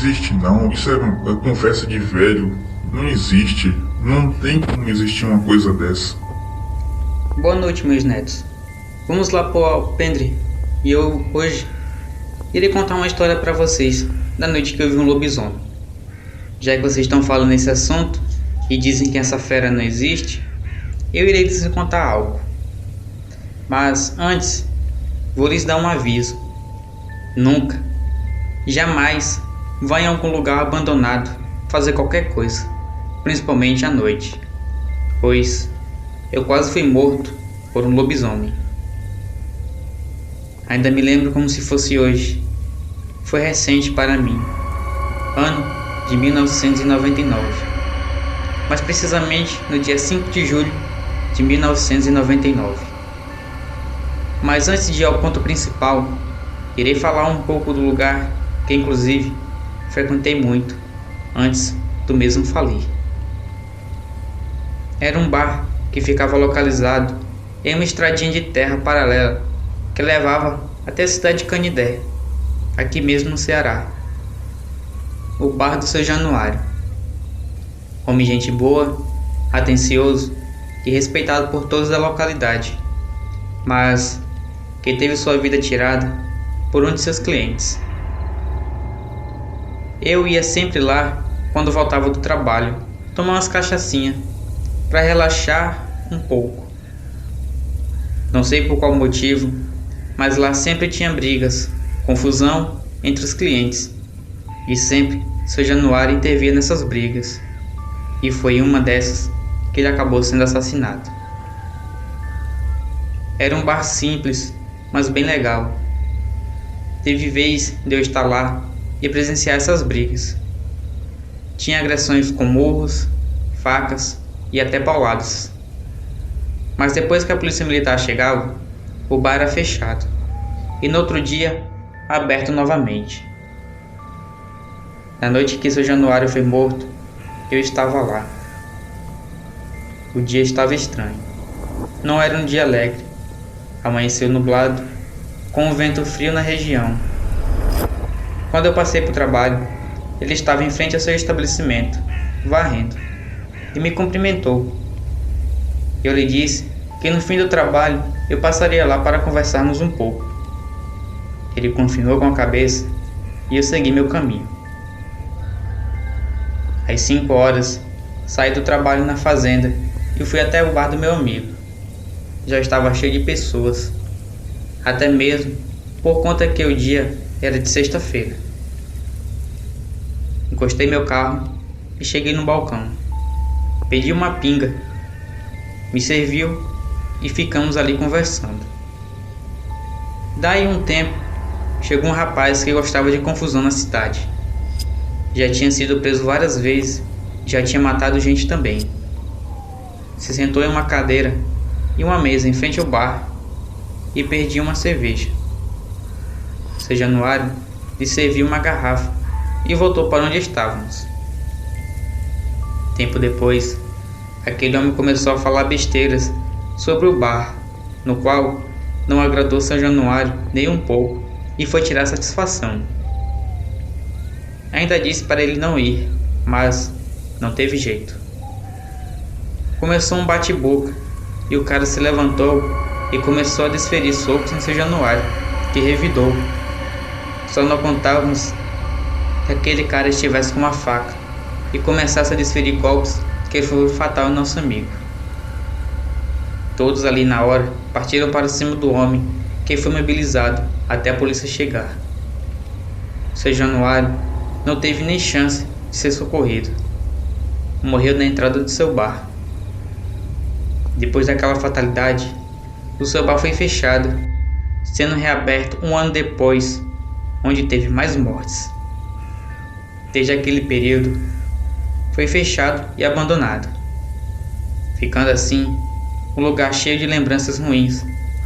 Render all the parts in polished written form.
existe não, isso é conversa de velho. Não existe, não tem como existir uma coisa dessa. Boa noite, meus netos. Vamos lá pro alpendre e eu, hoje, irei contar uma história para vocês da noite que eu vi um lobisomem. Já que vocês estão falando nesse assunto e dizem que essa fera não existe, eu irei lhes contar algo. Mas antes, vou lhes dar um aviso. Nunca, jamais vá em algum lugar abandonado fazer qualquer coisa, principalmente à noite, pois eu quase fui morto por um lobisomem. Ainda me lembro como se fosse hoje. Foi recente para mim, ano de 1999, mais precisamente no dia 5 de julho de 1999. Mas antes de ir ao ponto principal, irei falar um pouco do lugar que inclusive frequentei muito antes do mesmo falir. Era um bar que ficava localizado em uma estradinha de terra paralela que levava até a cidade de Canidé, aqui mesmo no Ceará. O bar do Seu Januário. Homem gente boa, atencioso e respeitado por todos da localidade, mas que teve sua vida tirada por um de seus clientes. Eu ia sempre lá quando voltava do trabalho, tomar umas cachaçinhas para relaxar um pouco. Não sei por qual motivo, mas lá sempre tinha brigas, confusão entre os clientes, e sempre Seu Januário intervia nessas brigas, e foi em uma dessas que ele acabou sendo assassinado. Era um bar simples, mas bem legal. Teve vez de eu estar lá e presenciar essas brigas. Tinha agressões com murros, facas e até pauladas. Mas depois que a polícia militar chegava, o bar era fechado e no outro dia aberto novamente. Na noite que Seu Januário foi morto, eu estava lá. O dia estava estranho. Não era um dia alegre. Amanheceu nublado, com um vento frio na região. Quando eu passei para o trabalho, ele estava em frente ao seu estabelecimento, varrendo, e me cumprimentou. Eu lhe disse que no fim do trabalho eu passaria lá para conversarmos um pouco. Ele confirmou com a cabeça e eu segui meu caminho. Às 5 horas, saí do trabalho na fazenda e fui até o bar do meu amigo. Já estava cheio de pessoas, até mesmo por conta que o dia era de sexta-feira. Encostei meu carro e cheguei no balcão. Pedi uma pinga, me serviu e ficamos ali conversando. Daí um tempo, chegou um rapaz que gostava de confusão na cidade. Já tinha sido preso várias vezes e já tinha matado gente também. Se sentou em uma cadeira e uma mesa em frente ao bar e pediu uma cerveja. Seu Januário lhe serviu uma garrafa e voltou para onde estávamos. Tempo depois, aquele homem começou a falar besteiras sobre o bar, no qual não agradou Seu Januário nem um pouco e foi tirar satisfação. Ainda disse para ele não ir, mas não teve jeito. Começou um bate-boca e o cara se levantou e começou a desferir socos em Seu Januário, que revidou. Só não contávamos que aquele cara estivesse com uma faca e começasse a desferir golpes que foi fatal ao nosso amigo. Todos ali na hora partiram para cima do homem, que foi mobilizado até a polícia chegar. Seu Januário não teve nem chance de ser socorrido. Morreu na entrada do seu bar. Depois daquela fatalidade, o seu bar foi fechado, sendo reaberto um ano depois, onde teve mais mortes. Desde aquele período, foi fechado e abandonado, ficando assim um lugar cheio de lembranças ruins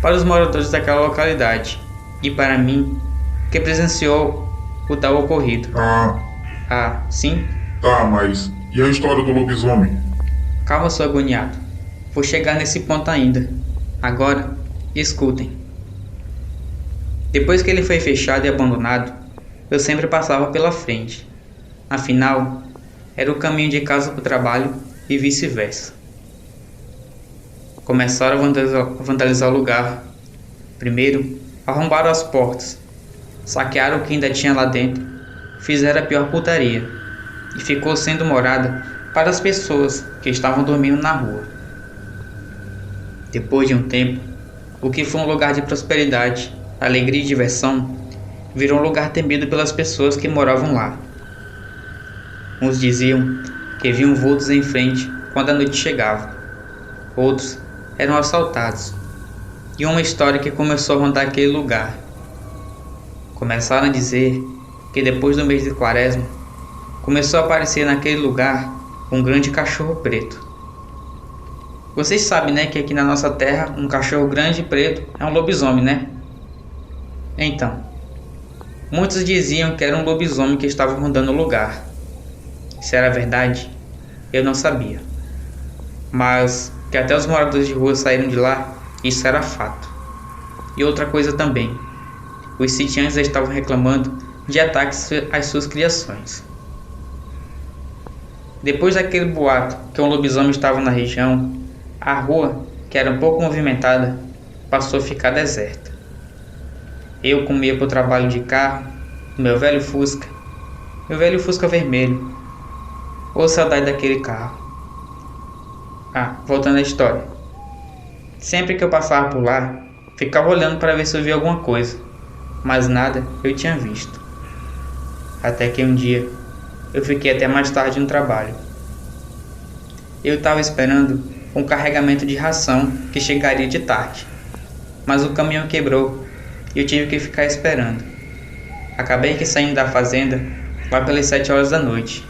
para os moradores daquela localidade e para mim, que presenciou o tal ocorrido. Sim? Tá, mas e a história do lobisomem? Calma, seu agoniado. Vou chegar nesse ponto ainda. Agora, escutem. Depois que ele foi fechado e abandonado, eu sempre passava pela frente, Afinal, era o caminho de casa para o trabalho e vice-versa. Começaram a vandalizar o lugar. Primeiro, arrombaram as portas, saquearam o que ainda tinha lá dentro, fizeram a pior putaria e ficou sendo morada para as pessoas que estavam dormindo na rua. Depois de um tempo, o que foi um lugar de prosperidade, alegria e diversão, virou um lugar temido pelas pessoas que moravam lá. Uns diziam que viam vultos em frente quando a noite chegava. Outros eram assaltados. E uma história que começou a rondar aquele lugar. Começaram a dizer que depois do mês de Quaresma, começou a aparecer naquele lugar um grande cachorro preto. Vocês sabem, né, que aqui na nossa terra um cachorro grande e preto é um lobisomem, né? Então, muitos diziam que era um lobisomem que estava rondando o lugar. Se era verdade, eu não sabia. Mas que até os moradores de rua saíram de lá, isso era fato. E outra coisa também, os sitiantes estavam reclamando de ataques às suas criações. Depois daquele boato que um lobisomem estava na região, a rua, que era um pouco movimentada, passou a ficar deserta. Eu, como ia para o trabalho de carro, no meu velho Fusca vermelho. Ô saudade daquele carro. Voltando à história. Sempre que eu passava por lá, ficava olhando para ver se eu via alguma coisa, mas nada eu tinha visto. Até que um dia, eu fiquei até mais tarde no trabalho. Eu estava esperando um carregamento de ração que chegaria de tarde, mas o caminhão quebrou e eu tive que ficar esperando. Acabei que saindo da fazenda lá pelas 7 horas da noite.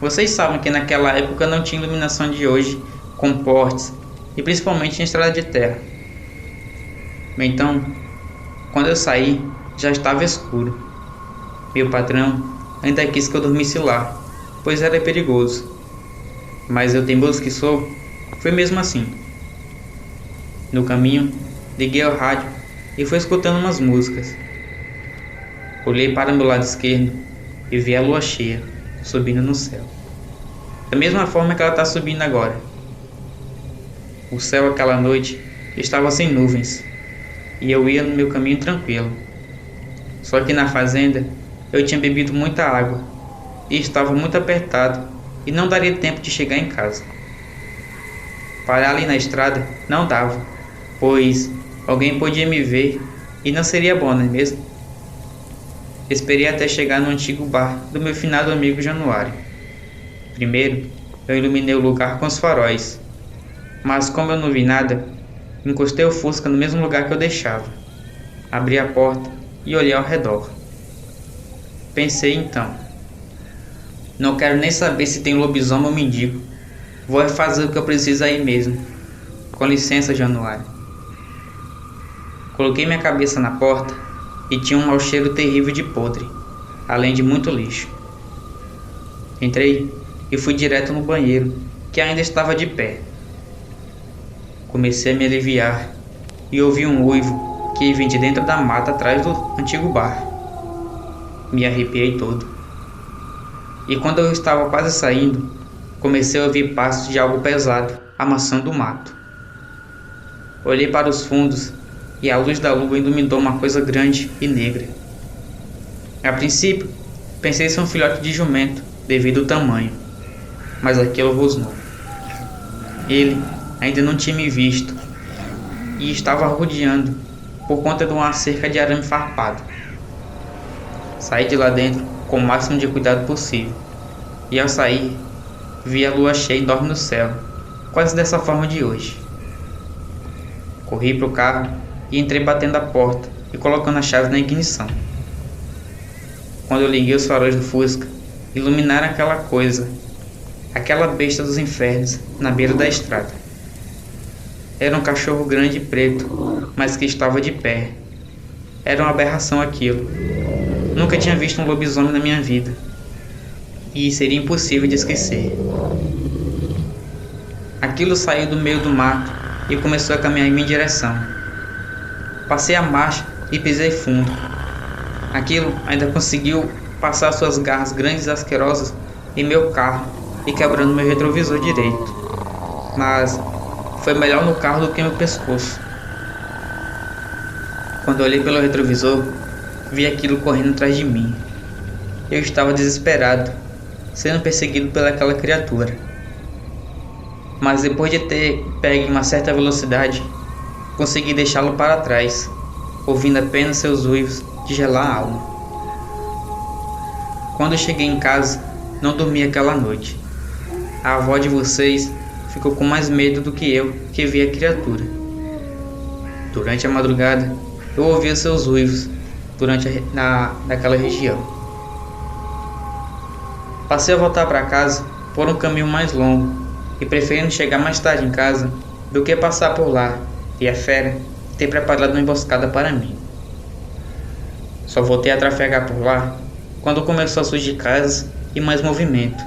Vocês sabem que naquela época não tinha iluminação de hoje, com portes e principalmente em estrada de terra. Então, quando eu saí, já estava escuro. Meu patrão ainda quis que eu dormisse lá, pois era perigoso. Mas eu, teimoso que sou, foi mesmo assim. No caminho, liguei o rádio e fui escutando umas músicas. Olhei para o meu lado esquerdo e vi a lua cheia subindo no céu, da mesma forma que ela está subindo agora. O céu aquela noite estava sem nuvens e eu ia no meu caminho tranquilo. Só que na fazenda eu tinha bebido muita água e estava muito apertado e não daria tempo de chegar em casa. Parar ali na estrada não dava, pois alguém podia me ver e não seria bom, não é mesmo? Esperei até chegar no antigo bar do meu finado amigo Januário. Primeiro, eu iluminei o lugar com os faróis, mas como eu não vi nada, encostei o Fusca no mesmo lugar que eu deixava. Abri a porta e olhei ao redor. Pensei então, não quero nem saber se tem lobisomem ou mendigo. Vou fazer o que eu preciso aí mesmo. Com licença, Januário. Coloquei minha cabeça na porta e tinha um mau cheiro terrível de podre, além de muito lixo. Entrei e fui direto no banheiro, que ainda estava de pé. Comecei a me aliviar e ouvi um uivo que vinha de dentro da mata atrás do antigo bar. Me arrepiei todo. E quando eu estava quase saindo, comecei a ouvir passos de algo pesado amassando o mato. Olhei para os fundos e a luz da lua iluminou uma coisa grande e negra. A princípio, pensei ser um filhote de jumento devido ao tamanho, mas aquilo rosnou. Ele ainda não tinha me visto e estava rodeando por conta de uma cerca de arame farpado. Saí de lá dentro com o máximo de cuidado possível e ao sair, vi a lua cheia enorme no céu, quase dessa forma de hoje. Corri para o carro e entrei batendo a porta e colocando a chave na ignição. Quando eu liguei os faróis do Fusca, iluminaram aquela coisa, aquela besta dos infernos, na beira da estrada. Era um cachorro grande e preto, mas que estava de pé. Era uma aberração aquilo. Nunca tinha visto um lobisomem na minha vida. E seria impossível de esquecer. Aquilo saiu do meio do mato e começou a caminhar em minha direção. Passei a marcha e pisei fundo. Aquilo ainda conseguiu passar suas garras grandes e asquerosas em meu carro e quebrando meu retrovisor direito. Mas foi melhor no carro do que no pescoço. Quando olhei pelo retrovisor, vi aquilo correndo atrás de mim. Eu estava desesperado, sendo perseguido pelaquela criatura. Mas depois de ter pego em uma certa velocidade, consegui deixá-lo para trás, ouvindo apenas seus uivos de gelar a alma. Quando cheguei em casa, não dormi aquela noite. A avó de vocês ficou com mais medo do que eu que vi a criatura. Durante a madrugada, eu ouvia seus uivos naquela região. Passei a voltar para casa por um caminho mais longo e preferindo chegar mais tarde em casa do que passar por lá e a fera ter preparado uma emboscada para mim. Só voltei a trafegar por lá quando começou a surgir casas e mais movimento.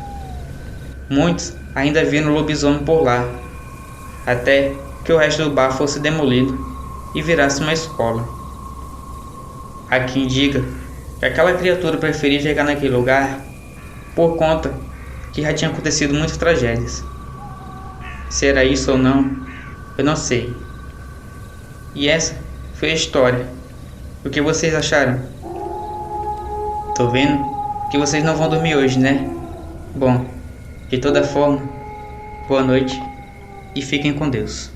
Muitos ainda viram o lobisomem por lá, até que o resto do bar fosse demolido e virasse uma escola. Há quem diga que aquela criatura preferia chegar naquele lugar por conta que já tinha acontecido muitas tragédias. Se era isso ou não, eu não sei. E essa foi a história. O que vocês acharam? Tô vendo que vocês não vão dormir hoje, né? Bom, de toda forma, boa noite e fiquem com Deus.